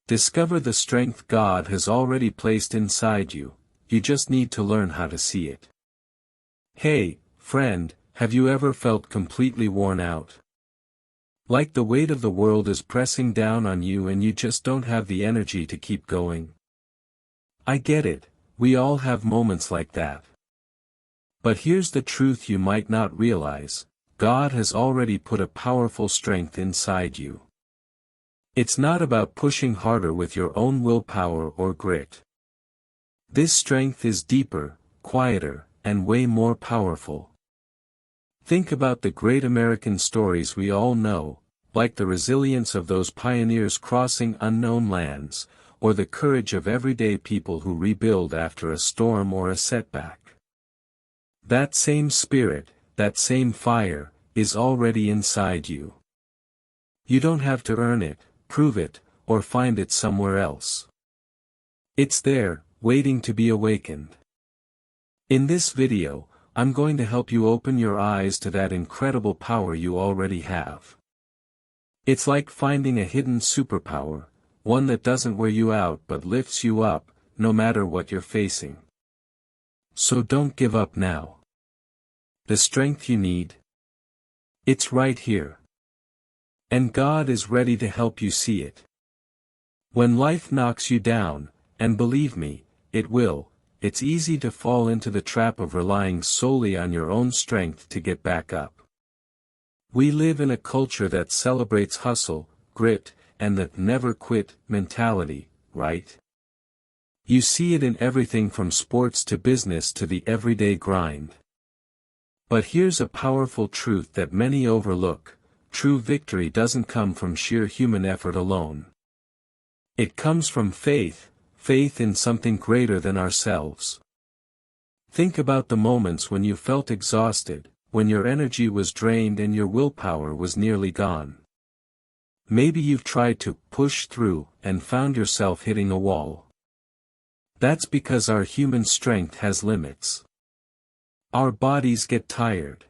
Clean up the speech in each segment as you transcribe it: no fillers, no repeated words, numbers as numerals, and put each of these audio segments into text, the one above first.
Discover the strength God has already placed inside you, you just need to learn how to see it. Hey, friend, have you ever felt completely worn out? Like the weight of the world is pressing down on you and you just don't have the energy to keep going? I get it, we all have moments like that. But here's the truth you might not realize: God has already put a powerful strength inside you. It's not about pushing harder with your own willpower or grit. This strength is deeper, quieter, and way more powerful. Think about the great American stories we all know, like the resilience of those pioneers crossing unknown lands, or the courage of everyday people who rebuild after a storm or a setback. That same spirit, that same fire, is already inside you. You don't have to earn it, prove it, or find it somewhere else. It's there, waiting to be awakened. In this video, I'm going to help you open your eyes to that incredible power you already have. It's like finding a hidden superpower, one that doesn't wear you out but lifts you up, no matter what you're facing. So don't give up now. The strength you need, it's right here. And God is ready to help you see it. When life knocks you down, and believe me, it will, it's easy to fall into the trap of relying solely on your own strength to get back up. We live in a culture that celebrates hustle, grit, and the never quit mentality, right? You see it in everything from sports to business to the everyday grind. But here's a powerful truth that many overlook: true victory doesn't come from sheer human effort alone. It comes from faith in something greater than ourselves. Think about the moments when you felt exhausted, when your energy was drained and your willpower was nearly gone. Maybe you've tried to push through and found yourself hitting a wall. That's because our human strength has limits. Our bodies get tired.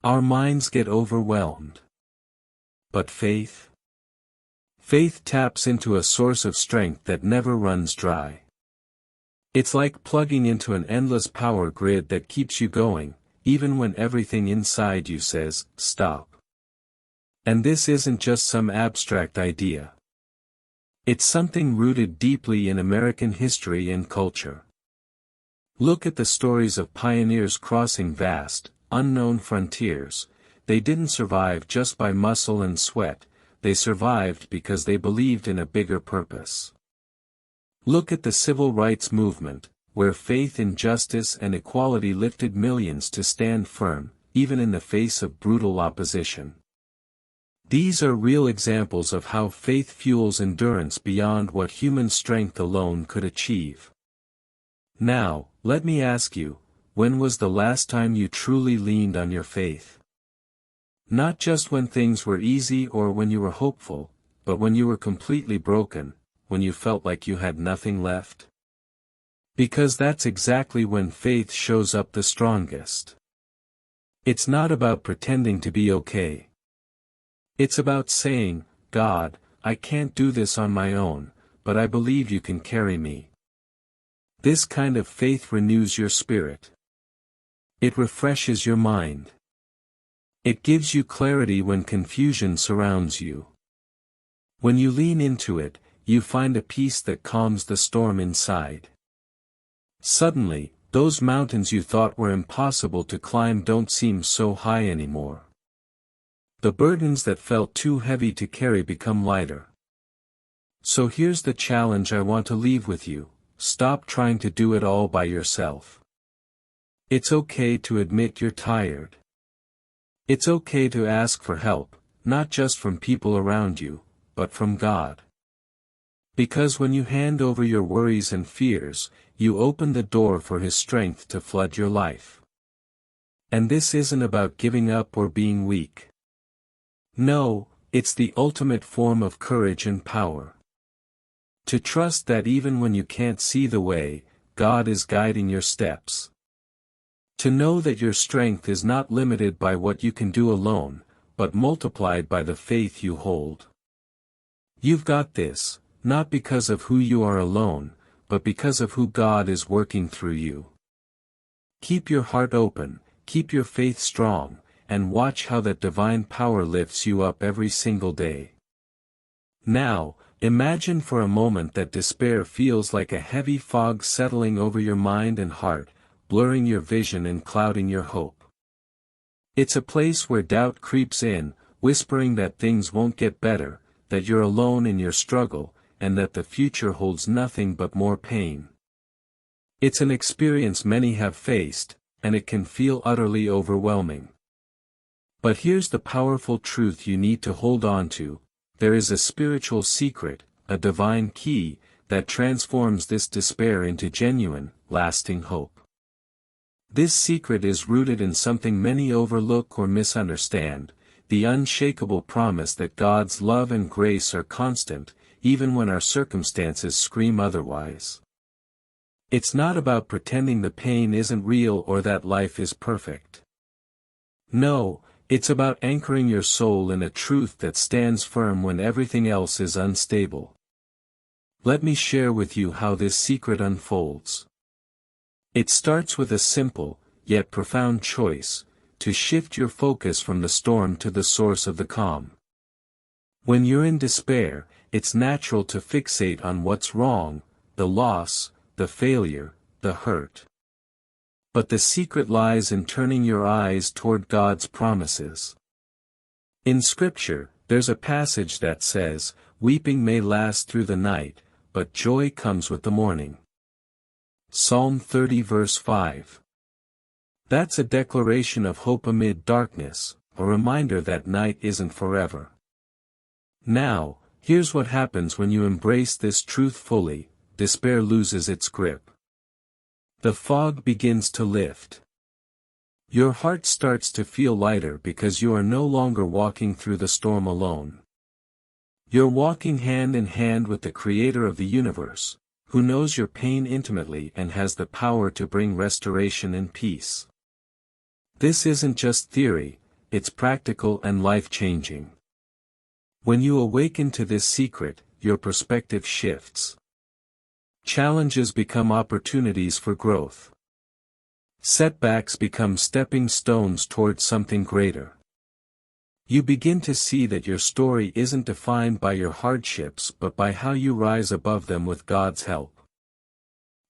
Our minds get overwhelmed. But faith? Faith taps into a source of strength that never runs dry. It's like plugging into an endless power grid that keeps you going, even when everything inside you says, stop. And this isn't just some abstract idea. It's something rooted deeply in American history and culture. Look at the stories of pioneers crossing vast, unknown frontiers. They didn't survive just by muscle and sweat, they survived because they believed in a bigger purpose. Look at the civil rights movement, where faith in justice and equality lifted millions to stand firm, even in the face of brutal opposition. These are real examples of how faith fuels endurance beyond what human strength alone could achieve. Now, let me ask you, when was the last time you truly leaned on your faith? Not just when things were easy or when you were hopeful, but when you were completely broken, when you felt like you had nothing left. Because that's exactly when faith shows up the strongest. It's not about pretending to be okay. It's about saying, God, I can't do this on my own, but I believe you can carry me. This kind of faith renews your spirit. It refreshes your mind. It gives you clarity when confusion surrounds you. When you lean into it, you find a peace that calms the storm inside. Suddenly, those mountains you thought were impossible to climb don't seem so high anymore. The burdens that felt too heavy to carry become lighter. So here's the challenge I want to leave with you: stop trying to do it all by yourself. It's okay to admit you're tired. It's okay to ask for help, not just from people around you, but from God. Because when you hand over your worries and fears, you open the door for His strength to flood your life. And this isn't about giving up or being weak. No, it's the ultimate form of courage and power. To trust that even when you can't see the way, God is guiding your steps. To know that your strength is not limited by what you can do alone, but multiplied by the faith you hold. You've got this, not because of who you are alone, but because of who God is working through you. Keep your heart open, keep your faith strong, and watch how that divine power lifts you up every single day. Now, imagine for a moment that despair feels like a heavy fog settling over your mind and heart, blurring your vision and clouding your hope. It's a place where doubt creeps in, whispering that things won't get better, that you're alone in your struggle, and that the future holds nothing but more pain. It's an experience many have faced, and it can feel utterly overwhelming. But here's the powerful truth you need to hold on to: there is a spiritual secret, a divine key, that transforms this despair into genuine, lasting hope. This secret is rooted in something many overlook or misunderstand: the unshakable promise that God's love and grace are constant, even when our circumstances scream otherwise. It's not about pretending the pain isn't real or that life is perfect. No, it's about anchoring your soul in a truth that stands firm when everything else is unstable. Let me share with you how this secret unfolds. It starts with a simple, yet profound choice: to shift your focus from the storm to the source of the calm. When you're in despair, it's natural to fixate on what's wrong, the loss, the failure, the hurt. But the secret lies in turning your eyes toward God's promises. In Scripture, there's a passage that says, "Weeping may last through the night, but joy comes with the morning." Psalm 30 verse 5. That's a declaration of hope amid darkness, a reminder that night isn't forever. Now, here's what happens when you embrace this truth fully: despair loses its grip. The fog begins to lift. Your heart starts to feel lighter because you are no longer walking through the storm alone. You're walking hand in hand with the Creator of the universe, who knows your pain intimately and has the power to bring restoration and peace. This isn't just theory, it's practical and life-changing. When you awaken to this secret, your perspective shifts. Challenges become opportunities for growth. Setbacks become stepping stones towards something greater. You begin to see that your story isn't defined by your hardships but by how you rise above them with God's help.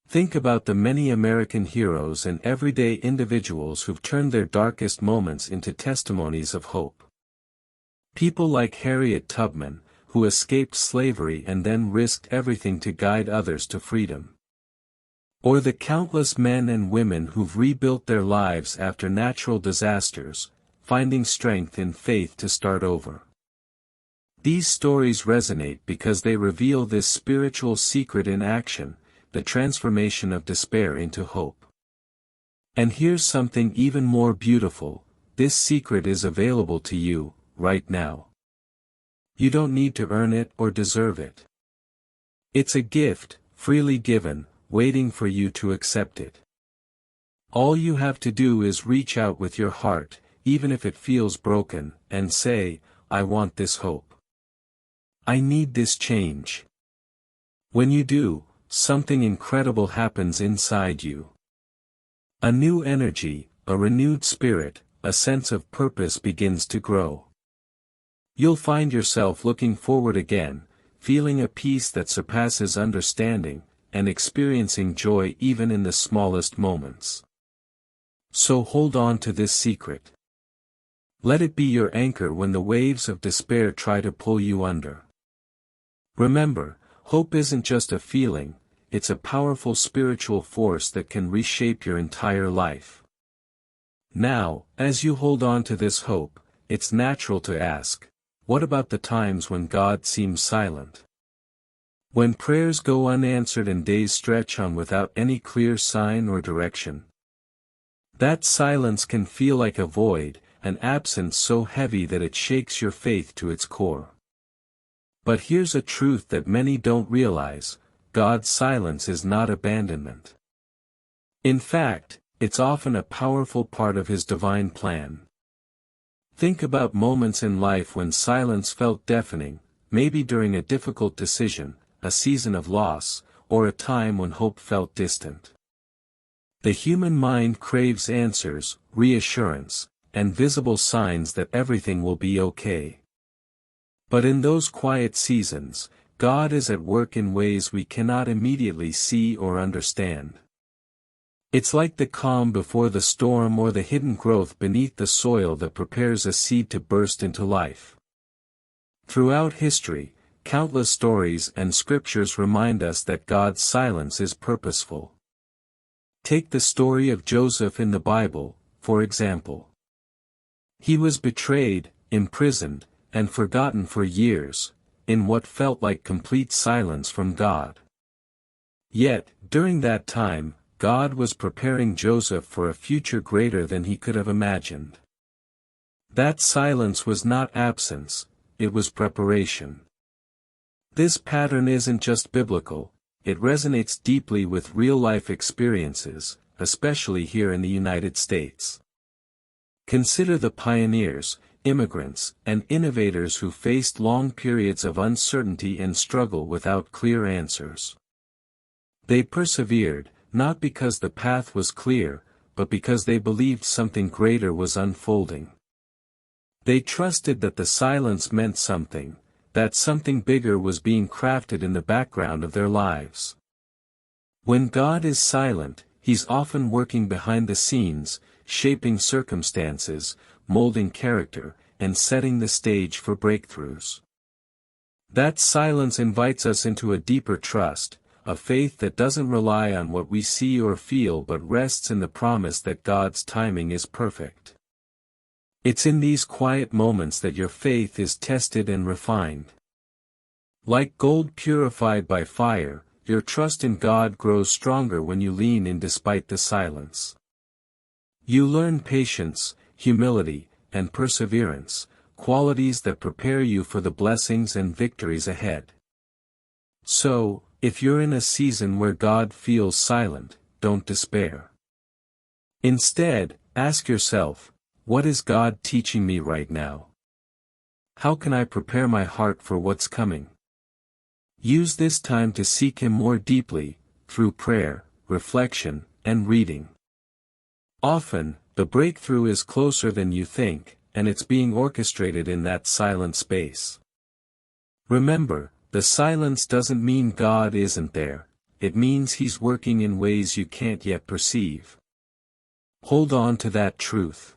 Think about the many American heroes and everyday individuals who've turned their darkest moments into testimonies of hope. People like Harriet Tubman, who escaped slavery and then risked everything to guide others to freedom. Or the countless men and women who've rebuilt their lives after natural disasters, finding strength in faith to start over. These stories resonate because they reveal this spiritual secret in action: the transformation of despair into hope. And here's something even more beautiful: this secret is available to you, right now. You don't need to earn it or deserve it. It's a gift, freely given, waiting for you to accept it. All you have to do is reach out with your heart, even if it feels broken, and say, "I want this hope. I need this change." When you do, something incredible happens inside you. A new energy, a renewed spirit, a sense of purpose begins to grow. You'll find yourself looking forward again, feeling a peace that surpasses understanding, and experiencing joy even in the smallest moments. So hold on to this secret. Let it be your anchor when the waves of despair try to pull you under. Remember, hope isn't just a feeling, it's a powerful spiritual force that can reshape your entire life. Now, as you hold on to this hope, it's natural to ask, what about the times when God seems silent? When prayers go unanswered and days stretch on without any clear sign or direction? That silence can feel like a void, an absence so heavy that it shakes your faith to its core. But here's a truth that many don't realize: God's silence is not abandonment. In fact, it's often a powerful part of His divine plan. Think about moments in life when silence felt deafening, maybe during a difficult decision, a season of loss, or a time when hope felt distant. The human mind craves answers, reassurance, and visible signs that everything will be okay. But in those quiet seasons, God is at work in ways we cannot immediately see or understand. It's like the calm before the storm or the hidden growth beneath the soil that prepares a seed to burst into life. Throughout history, countless stories and scriptures remind us that God's silence is purposeful. Take the story of Joseph in the Bible, for example. He was betrayed, imprisoned, and forgotten for years, in what felt like complete silence from God. Yet, during that time, God was preparing Joseph for a future greater than he could have imagined. That silence was not absence, it was preparation. This pattern isn't just biblical, it resonates deeply with real-life experiences, especially here in the United States. Consider the pioneers, immigrants, and innovators who faced long periods of uncertainty and struggle without clear answers. They persevered, not because the path was clear, but because they believed something greater was unfolding. They trusted that the silence meant something, that something bigger was being crafted in the background of their lives. When God is silent, He's often working behind the scenes, shaping circumstances, molding character, and setting the stage for breakthroughs. That silence invites us into a deeper trust, a faith that doesn't rely on what we see or feel but rests in the promise that God's timing is perfect. It's in these quiet moments that your faith is tested and refined. Like gold purified by fire, your trust in God grows stronger when you lean in despite the silence. You learn patience, humility, and perseverance, qualities that prepare you for the blessings and victories ahead. So, if you're in a season where God feels silent, don't despair. Instead, ask yourself, what is God teaching me right now? How can I prepare my heart for what's coming? Use this time to seek Him more deeply, through prayer, reflection, and reading. Often, the breakthrough is closer than you think, and it's being orchestrated in that silent space. Remember, the silence doesn't mean God isn't there, it means He's working in ways you can't yet perceive. Hold on to that truth.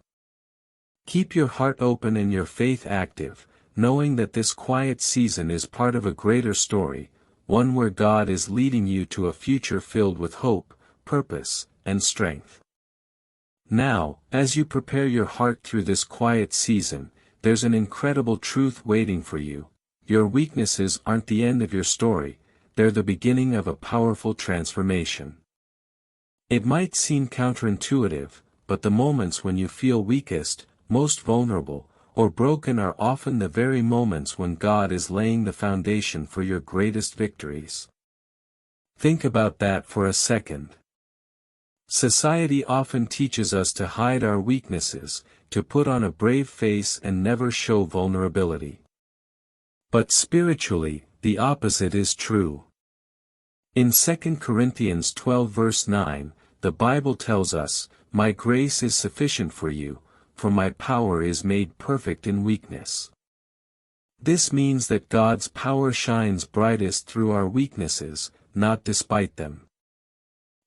Keep your heart open and your faith active, knowing that this quiet season is part of a greater story, one where God is leading you to a future filled with hope, purpose, and strength. Now, as you prepare your heart through this quiet season, there's an incredible truth waiting for you. Your weaknesses aren't the end of your story, they're the beginning of a powerful transformation. It might seem counterintuitive, but the moments when you feel weakest, most vulnerable, or broken are often the very moments when God is laying the foundation for your greatest victories. Think about that for a second. Society often teaches us to hide our weaknesses, to put on a brave face and never show vulnerability. But spiritually, the opposite is true. In 2 Corinthians 12 verse 9, the Bible tells us, "My grace is sufficient for you, for my power is made perfect in weakness." This means that God's power shines brightest through our weaknesses, not despite them.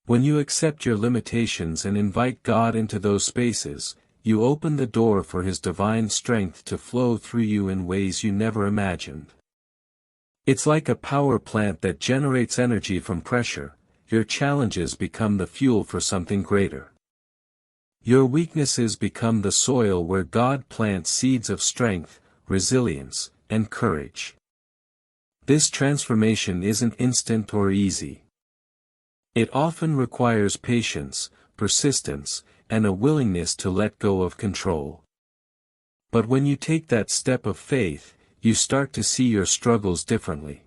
When you accept your limitations and invite God into those spaces, you open the door for His divine strength to flow through you in ways you never imagined. It's like a power plant that generates energy from pressure. Your challenges become the fuel for something greater. Your weaknesses become the soil where God plants seeds of strength, resilience, and courage. This transformation isn't instant or easy. It often requires patience, persistence, and a willingness to let go of control. But when you take that step of faith, you start to see your struggles differently.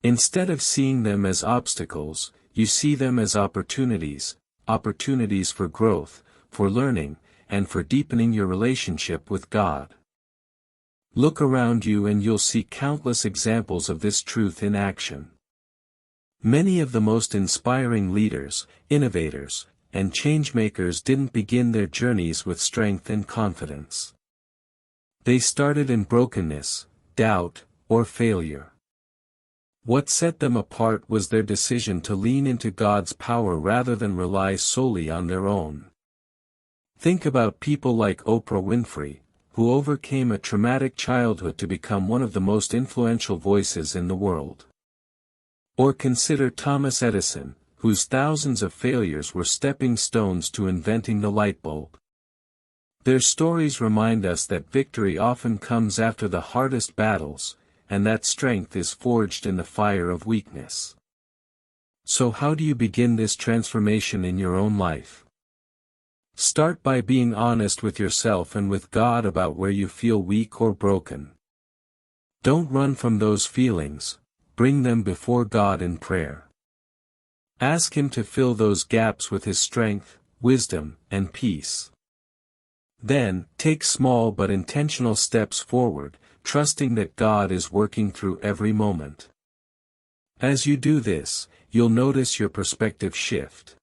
Instead of seeing them as obstacles, you see them as opportunities for growth, for learning, and for deepening your relationship with God. Look around you and you'll see countless examples of this truth in action. Many of the most inspiring leaders, innovators, and changemakers didn't begin their journeys with strength and confidence. They started in brokenness, doubt, or failure. What set them apart was their decision to lean into God's power rather than rely solely on their own. Think about people like Oprah Winfrey, who overcame a traumatic childhood to become one of the most influential voices in the world. Or consider Thomas Edison, whose thousands of failures were stepping stones to inventing the light bulb. Their stories remind us that victory often comes after the hardest battles, and that strength is forged in the fire of weakness. So how do you begin this transformation in your own life? Start by being honest with yourself and with God about where you feel weak or broken. Don't run from those feelings, bring them before God in prayer. Ask Him to fill those gaps with His strength, wisdom, and peace. Then, take small but intentional steps forward, trusting that God is working through every moment. As you do this, you'll notice your perspective shift.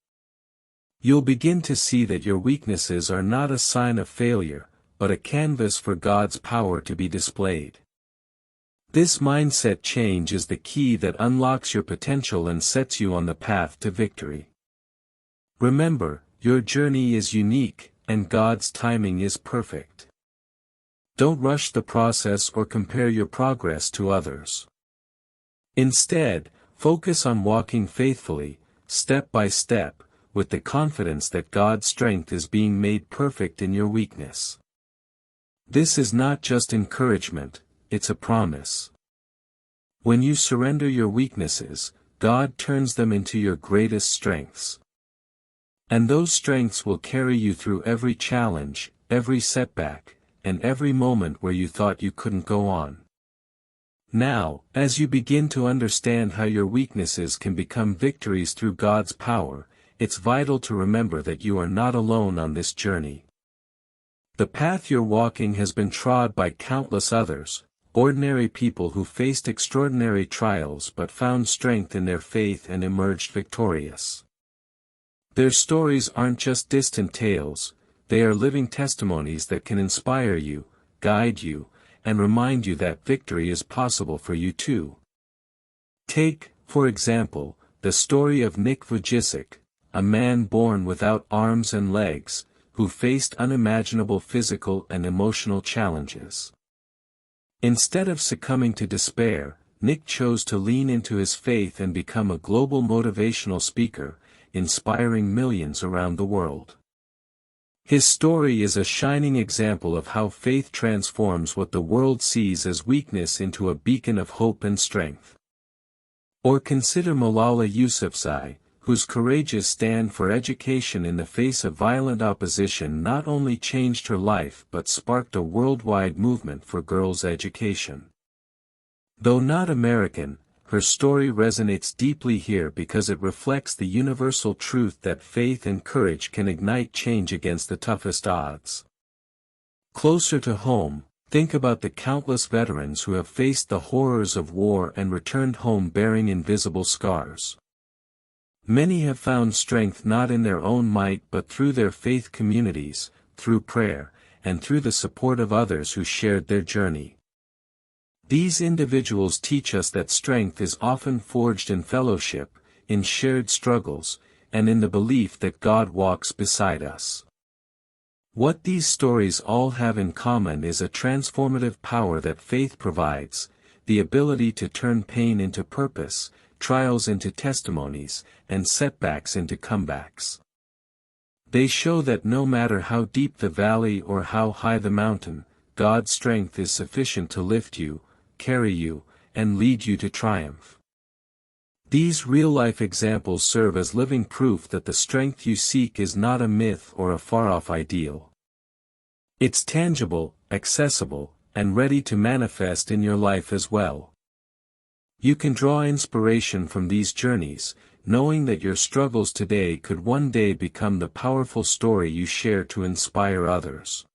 You'll begin to see that your weaknesses are not a sign of failure, but a canvas for God's power to be displayed. This mindset change is the key that unlocks your potential and sets you on the path to victory. Remember, your journey is unique, and God's timing is perfect. Don't rush the process or compare your progress to others. Instead, focus on walking faithfully, step by step, with the confidence that God's strength is being made perfect in your weakness. This is not just encouragement, it's a promise. When you surrender your weaknesses, God turns them into your greatest strengths. And those strengths will carry you through every challenge, every setback, and every moment where you thought you couldn't go on. Now, as you begin to understand how your weaknesses can become victories through God's power, it's vital to remember that you are not alone on this journey. The path you're walking has been trod by countless others, ordinary people who faced extraordinary trials but found strength in their faith and emerged victorious. Their stories aren't just distant tales, they are living testimonies that can inspire you, guide you, and remind you that victory is possible for you too. Take, for example, the story of Nick Vujicic, a man born without arms and legs, who faced unimaginable physical and emotional challenges. Instead of succumbing to despair, Nick chose to lean into his faith and become a global motivational speaker, inspiring millions around the world. His story is a shining example of how faith transforms what the world sees as weakness into a beacon of hope and strength. Or consider Malala Yousafzai, whose courageous stand for education in the face of violent opposition not only changed her life but sparked a worldwide movement for girls' education. Though not American, her story resonates deeply here because it reflects the universal truth that faith and courage can ignite change against the toughest odds. Closer to home, think about the countless veterans who have faced the horrors of war and returned home bearing invisible scars. Many have found strength not in their own might but through their faith communities, through prayer, and through the support of others who shared their journey. These individuals teach us that strength is often forged in fellowship, in shared struggles, and in the belief that God walks beside us. What these stories all have in common is a transformative power that faith provides, the ability to turn pain into purpose, trials into testimonies, and setbacks into comebacks. They show that no matter how deep the valley or how high the mountain, God's strength is sufficient to lift you, carry you, and lead you to triumph. These real-life examples serve as living proof that the strength you seek is not a myth or a far-off ideal. It's tangible, accessible, and ready to manifest in your life as well. You can draw inspiration from these journeys, knowing that your struggles today could one day become the powerful story you share to inspire others.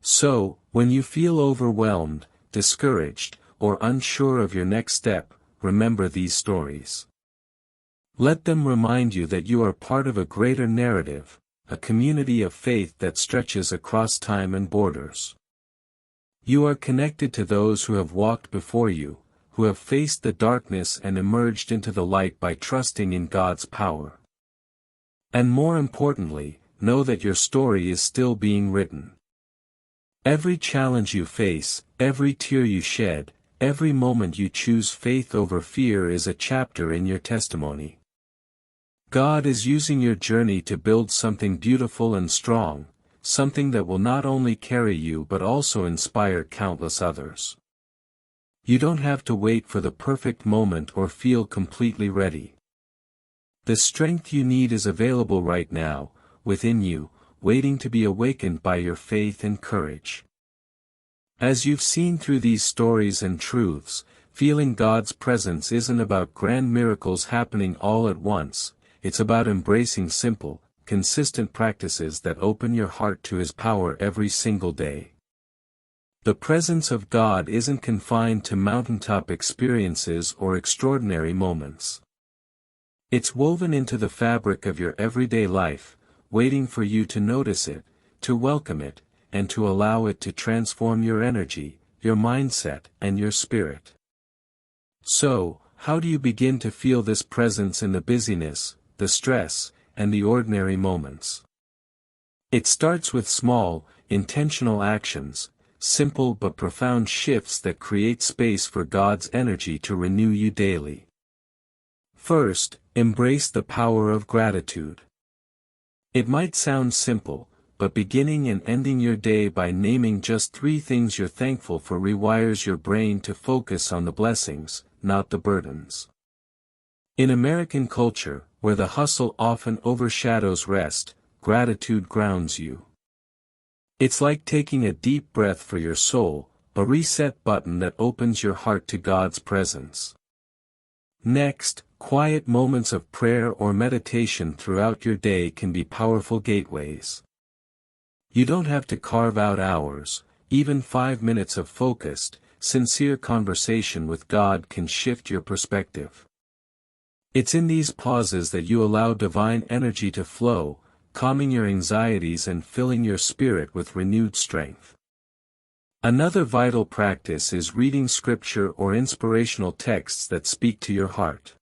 So, when you feel overwhelmed, discouraged, or unsure of your next step, remember these stories. Let them remind you that you are part of a greater narrative, a community of faith that stretches across time and borders. You are connected to those who have walked before you, who have faced the darkness and emerged into the light by trusting in God's power. And more importantly, know that your story is still being written. Every challenge you face, every tear you shed, every moment you choose faith over fear is a chapter in your testimony. God is using your journey to build something beautiful and strong, something that will not only carry you but also inspire countless others. You don't have to wait for the perfect moment or feel completely ready. The strength you need is available right now, within you, waiting to be awakened by your faith and courage. As you've seen through these stories and truths, feeling God's presence isn't about grand miracles happening all at once, it's about embracing simple, consistent practices that open your heart to His power every single day. The presence of God isn't confined to mountaintop experiences or extraordinary moments. It's woven into the fabric of your everyday life, waiting for you to notice it, to welcome it, and to allow it to transform your energy, your mindset, and your spirit. So, how do you begin to feel this presence in the busyness, the stress, and the ordinary moments? It starts with small, intentional actions, simple but profound shifts that create space for God's energy to renew you daily. First, embrace the power of gratitude. It might sound simple, but beginning and ending your day by naming just 3 things you're thankful for rewires your brain to focus on the blessings, not the burdens. In American culture, where the hustle often overshadows rest, gratitude grounds you. It's like taking a deep breath for your soul, a reset button that opens your heart to God's presence. Next, quiet moments of prayer or meditation throughout your day can be powerful gateways. You don't have to carve out hours, even 5 minutes of focused, sincere conversation with God can shift your perspective. It's in these pauses that you allow divine energy to flow, calming your anxieties and filling your spirit with renewed strength. Another vital practice is reading scripture or inspirational texts that speak to your heart.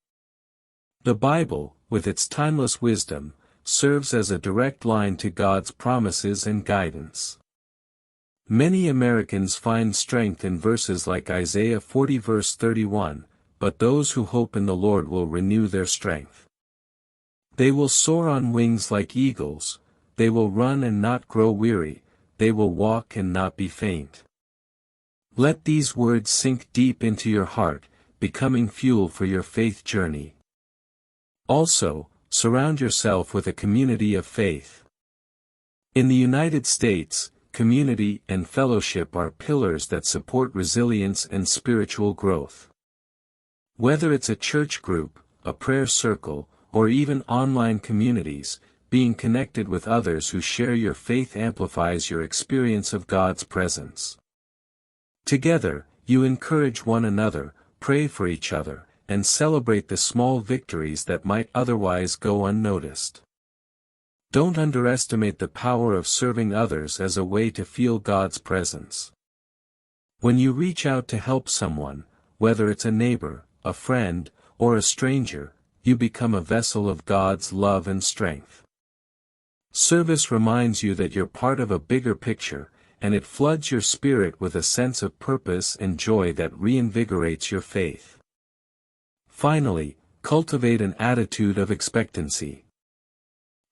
The Bible, with its timeless wisdom, serves as a direct line to God's promises and guidance. Many Americans find strength in verses like Isaiah 40 verse 31, but those who hope in the Lord will renew their strength. They will soar on wings like eagles, they will run and not grow weary, they will walk and not be faint. Let these words sink deep into your heart, becoming fuel for your faith journey. Also, surround yourself with a community of faith. In the United States, community and fellowship are pillars that support resilience and spiritual growth. Whether it's a church group, a prayer circle, or even online communities, being connected with others who share your faith amplifies your experience of God's presence. Together, you encourage one another, pray for each other, and celebrate the small victories that might otherwise go unnoticed. Don't underestimate the power of serving others as a way to feel God's presence. When you reach out to help someone, whether it's a neighbor, a friend, or a stranger, you become a vessel of God's love and strength. Service reminds you that you're part of a bigger picture, and it floods your spirit with a sense of purpose and joy that reinvigorates your faith. Finally, cultivate an attitude of expectancy.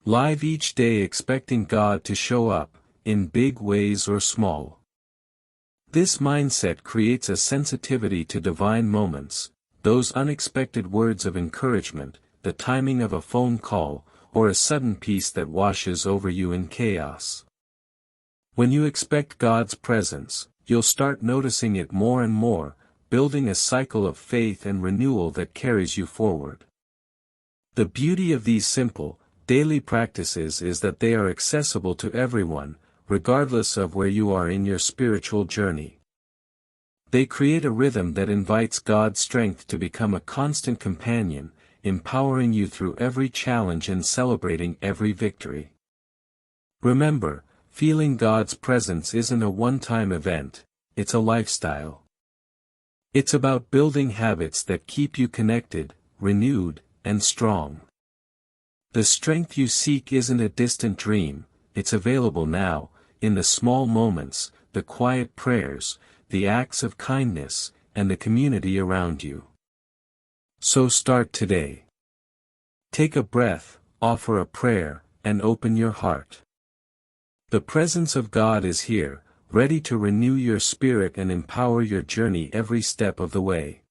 Live each day expecting God to show up, in big ways or small. This mindset creates a sensitivity to divine moments, those unexpected words of encouragement, the timing of a phone call, or a sudden peace that washes over you in chaos. When you expect God's presence, you'll start noticing it more and more, building a cycle of faith and renewal that carries you forward. The beauty of these simple, daily practices is that they are accessible to everyone, regardless of where you are in your spiritual journey. They create a rhythm that invites God's strength to become a constant companion, empowering you through every challenge and celebrating every victory. Remember, feeling God's presence isn't a one-time event, it's a lifestyle. It's about building habits that keep you connected, renewed, and strong. The strength you seek isn't a distant dream, it's available now, in the small moments, the quiet prayers, the acts of kindness, and the community around you. So start today. Take a breath, offer a prayer, and open your heart. The presence of God is here, ready to renew your spirit and empower your journey every step of the way.